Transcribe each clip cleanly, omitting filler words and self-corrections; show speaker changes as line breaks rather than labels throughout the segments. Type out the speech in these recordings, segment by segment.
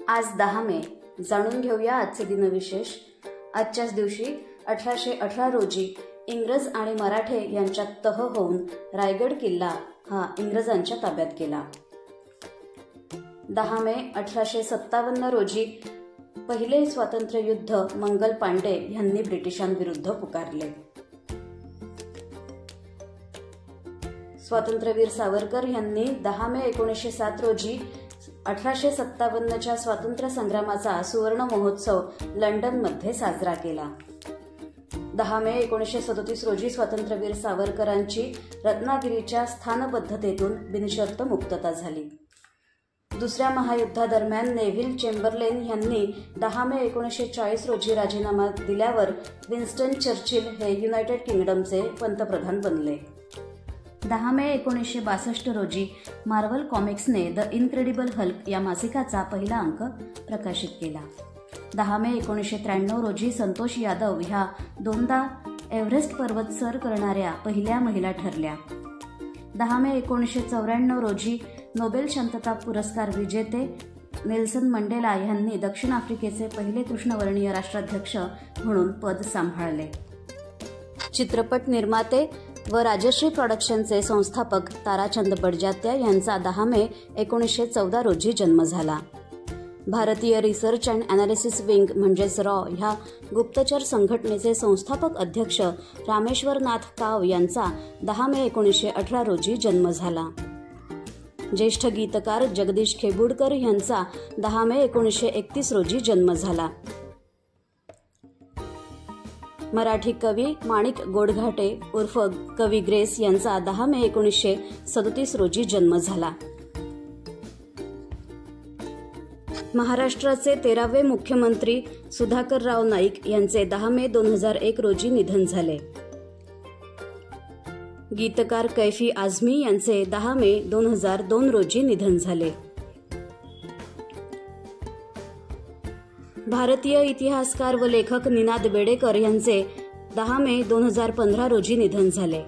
आज 10 मे जाणून घेऊया आजचे दिनविशेष। आजच्याच दिवशी 1818 रोजी इंग्रज आणि मराठे यांच्यात तह होऊन रायगड किल्ला हा इंग्रजांच्या ताब्यात गेला। 10 मे 1857 रोजी पहिले स्वातंत्र्य युद्ध मंगल पांडे यांनी ब्रिटिशांविरुद्ध पुकारले। स्वातंत्र्यवीर सावरकर यांनी 10 मे 1907 रोजी 1857च्या स्वातंत्र्य संग्रामाचा सुवर्ण महोत्सव लंडनमध्ये साजरा केला। 10 मे 1937 रोजी स्वातंत्र्यवीर सावरकरांची रत्नागिरीच्या स्थानबद्धतेतून बिनशर्त मुक्तता झाली। दुसऱ्या महायुद्धादरम्यान नेव्हिल चेंबरलेन यांनी 10 मे 1940 रोजी राजीनामा दिल्यावर विन्स्टन चर्चिल हे युनायटेड किंगडमचे पंतप्रधान बनले। 10 मे 1962 रोजी मार्वल कॉमिक्सने द इनक्रेडिबल हल्क या मासिकाचा पहिला अंक प्रकाशित केला। 10 मे 1993 रोजी संतोष यादव ह्या दोनदा एव्हरेस्ट पर्वत सर करणाऱ्या पहिल्या महिला ठरल्या। 10 मे 1994 रोजी नोबेल शांतता पुरस्कार विजेते नेल्सन मंडेला यांनी दक्षिण आफ्रिकेचे पहिले कृष्णवर्णीय राष्ट्राध्यक्ष म्हणून पद सांभाळले। चित्रपट निर्माते व राजश्री प्रोडक्शनचे संस्थापक ताराचंद बडजात्या यांचा 10 मे 1914 रोजी जन्म झाला। भारतीय रिसर्च अँड ॲनालिसिस विंग म्हणजेच रॉ ह्या गुप्तचर संघटनेचे संस्थापक अध्यक्ष रामेश्वरनाथ काव यांचा 10 मे 1918 रोजी जन्म झाला। ज्येष्ठ गीतकार जगदीश खेबुडकर यांचा 10 मे 1931 रोजी जन्म झाला। मराठी कवी माणिक गोडघाटे उर्फ कवी ग्रेस यांचा 10 मे 1937 रोजी जन्म झाला। महाराष्ट्राचे 13वे मुख्यमंत्री सुधाकरराव नाईक यांचे 10 मे 2001 रोजी निधन झाले। गीतकार कैफी आझमी यांचे 10 मे 2002 रोजी निधन झाले। भारतीय इतिहासकार व लेखक निनाद बेडेकर यांचे 10 मे 2015 रोजी निधन झाले।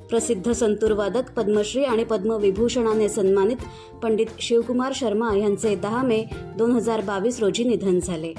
प्रसिद्ध संतूरवादक पद्मश्री आणि पद्मविभूषणाने सन्मानित पंडित शिवकुमार शर्मा यांचे 10 मे 2022 रोजी निधन झाले।